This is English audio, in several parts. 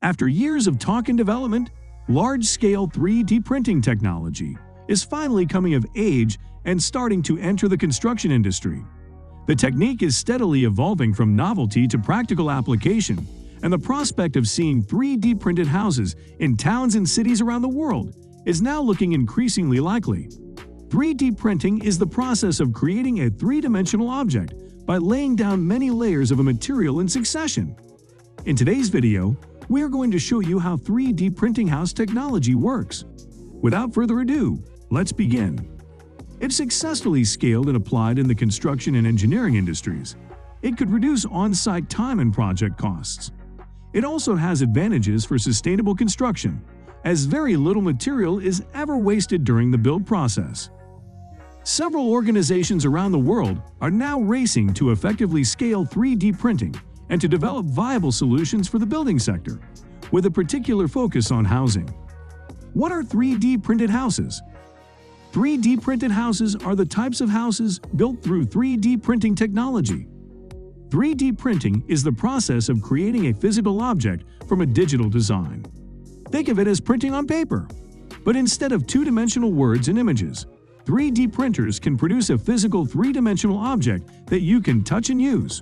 After years of talk and development, large-scale 3D printing technology is finally coming of age and starting to enter the construction industry. The technique is steadily evolving from novelty to practical application, and the prospect of seeing 3D printed houses in towns and cities around the world is now looking increasingly likely. 3D printing is the process of creating a three-dimensional object by laying down many layers of a material in succession. In today's video, we are going to show you how 3D printing house technology works. Without further ado, let's begin. If successfully scaled and applied in the construction and engineering industries, it could reduce on-site time and project costs. It also has advantages for sustainable construction, as very little material is ever wasted during the build process. Several organizations around the world are now racing to effectively scale 3D printing and to develop viable solutions for the building sector, with a particular focus on housing. What are 3D printed houses? 3D printed houses are the types of houses built through 3D printing technology. 3D printing is the process of creating a physical object from a digital design. Think of it as printing on paper, but instead of two-dimensional words and images, 3D printers can produce a physical three-dimensional object that you can touch and use.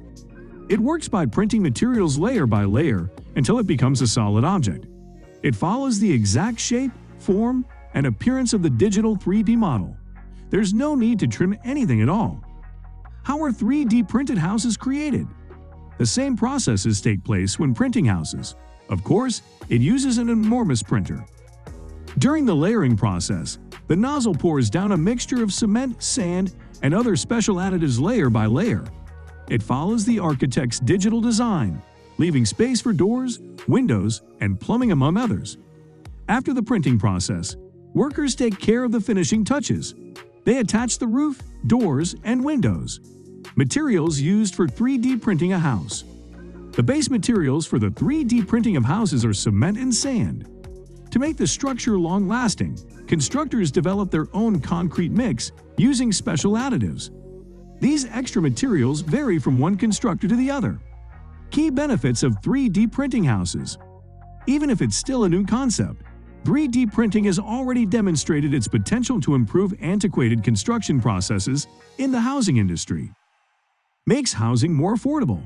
It works by printing materials layer by layer until it becomes a solid object. It follows the exact shape, form, and appearance of the digital 3D model. There's no need to trim anything at all. How are 3D printed houses created? The same processes take place when printing houses. Of course, it uses an enormous printer. During the layering process, the nozzle pours down a mixture of cement, sand, and other special additives layer by layer. It follows the architect's digital design, leaving space for doors, windows, and plumbing among others. After the printing process, workers take care of the finishing touches. They attach the roof, doors, and windows. Materials used for 3D printing a house. The base materials for the 3D printing of houses are cement and sand. To make the structure long-lasting, constructors develop their own concrete mix using special additives. These extra materials vary from one constructor to the other. Key benefits of 3D printing houses. Even if it's still a new concept, 3D printing has already demonstrated its potential to improve antiquated construction processes in the housing industry. Makes housing more affordable.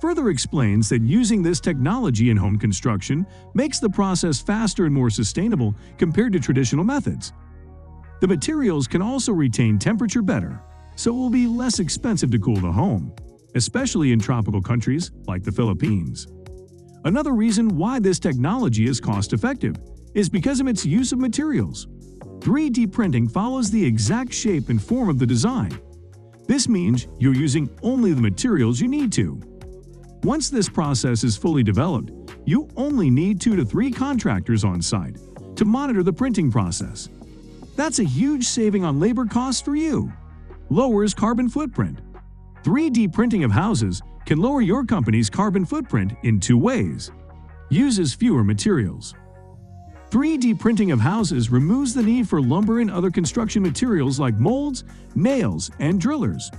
Further explains that using this technology in home construction makes the process faster and more sustainable compared to traditional methods. The materials can also retain temperature better, so it will be less expensive to cool the home, especially in tropical countries like the Philippines. Another reason why this technology is cost-effective is because of its use of materials. 3D printing follows the exact shape and form of the design. This means you're using only the materials you need to. Once this process is fully developed, you only need 2 to 3 contractors on site to monitor the printing process. That's a huge saving on labor costs for you. Lowers carbon footprint. 3D printing of houses can lower your company's carbon footprint in 2 ways. Uses fewer materials. 3D printing of houses removes the need for lumber and other construction materials like molds, nails, and drillers.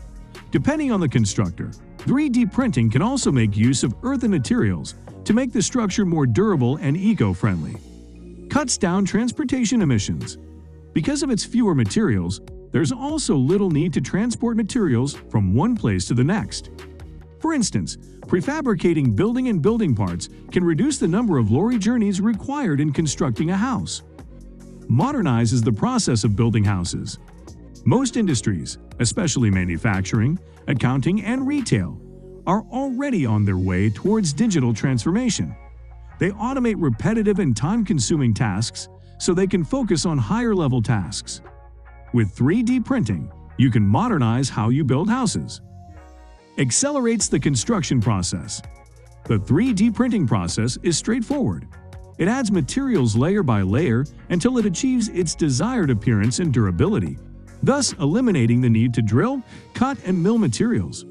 Depending on the constructor, 3D printing can also make use of earthen materials to make the structure more durable and eco-friendly. Cuts down transportation emissions. Because of its fewer materials, there's also little need to transport materials from one place to the next. For instance, prefabricating building parts can reduce the number of lorry journeys required in constructing a house. Modernizes the process of building houses. Most industries, especially manufacturing, accounting, and retail, are already on their way towards digital transformation. They automate repetitive and time-consuming tasks so they can focus on higher-level tasks. With 3D printing, you can modernize how you build houses. Accelerates the construction process. The 3D printing process is straightforward. It adds materials layer by layer until it achieves its desired appearance and durability, thus eliminating the need to drill, cut, and mill materials.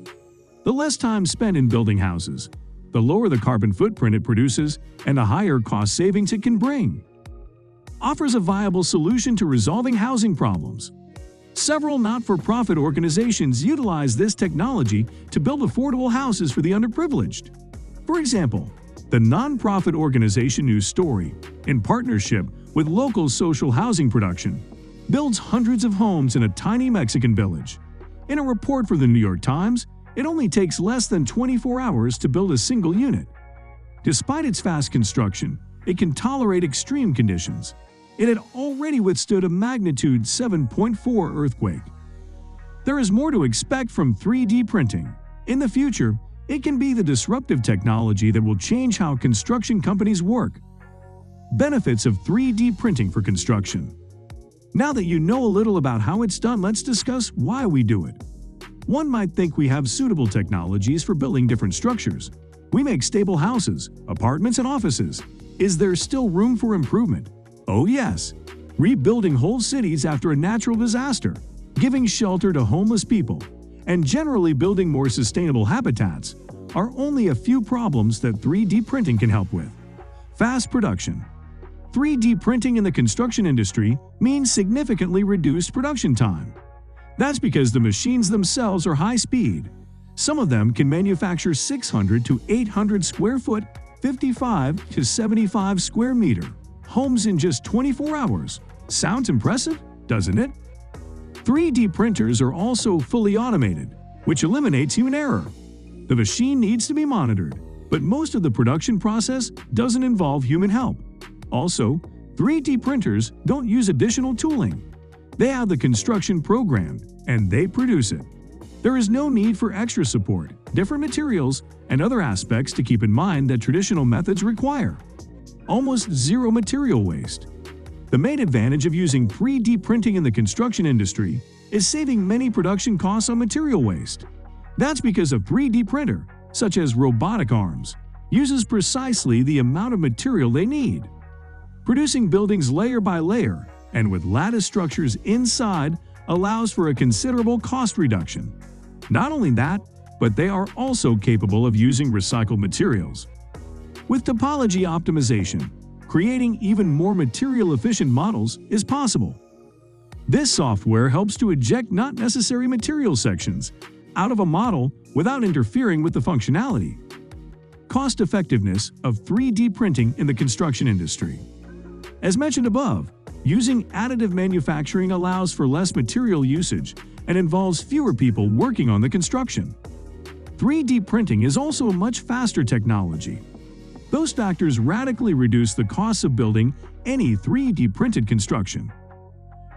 The less time spent in building houses, the lower the carbon footprint it produces and the higher cost savings it can bring. Offers a viable solution to resolving housing problems. Several not-for-profit organizations utilize this technology to build affordable houses for the underprivileged. For example, The nonprofit organization New Story, in partnership with local social housing production, builds hundreds of homes in a tiny Mexican village. In a report for the New York Times, it only takes less than 24 hours to build a single unit. Despite its fast construction, it can tolerate extreme conditions. It had already withstood a magnitude 7.4 earthquake. There is more to expect from 3D printing. In the future, it can be the disruptive technology that will change how construction companies work. Benefits of 3D printing for construction. Now that you know a little about how it's done, let's discuss why we do it. One might think we have suitable technologies for building different structures. We make stable houses, apartments, and offices. Is there still room for improvement? Oh yes! Rebuilding whole cities after a natural disaster, giving shelter to homeless people, and generally building more sustainable habitats are only a few problems that 3D printing can help with. Fast production. 3D printing in the construction industry means significantly reduced production time. That's because the machines themselves are high speed. Some of them can manufacture 600 to 800 square foot, 55 to 75 square meter homes in just 24 hours. Sounds impressive, doesn't it? 3D printers are also fully automated, which eliminates human error. The machine needs to be monitored, but most of the production process doesn't involve human help. Also, 3D printers don't use additional tooling. They have the construction programmed, and they produce it. There is no need for extra support, different materials, and other aspects to keep in mind that traditional methods require. Almost zero material waste. The main advantage of using 3D printing in the construction industry is saving many production costs on material waste. That's because a 3D printer, such as robotic arms, uses precisely the amount of material they need. Producing buildings layer by layer and with lattice structures inside allows for a considerable cost reduction. Not only that, but they are also capable of using recycled materials. With topology optimization, creating even more material-efficient models is possible. This software helps to eject not necessary material sections out of a model without interfering with the functionality. Cost-effectiveness of 3D printing in the construction industry. As mentioned above, using additive manufacturing allows for less material usage and involves fewer people working on the construction. 3D printing is also a much faster technology. Those factors radically reduce the costs of building any 3D printed construction.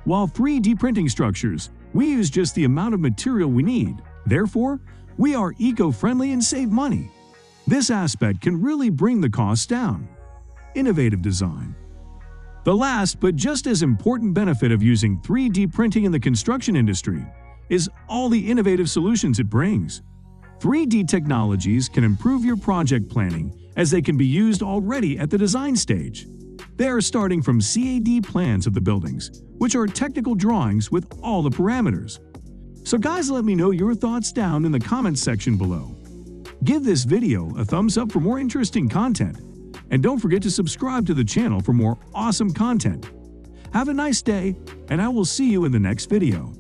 While 3D printing structures, we use just the amount of material we need. Therefore, we are eco-friendly and save money. This aspect can really bring the costs down. Innovative design. The last but just as important benefit of using 3D printing in the construction industry is all the innovative solutions it brings. 3D technologies can improve your project planning as they can be used already at the design stage. They are starting from CAD plans of the buildings, which are technical drawings with all the parameters. So guys, let me know your thoughts down in the comments section below. Give this video a thumbs up for more interesting content, and don't forget to subscribe to the channel for more awesome content. Have a nice day, and I will see you in the next video.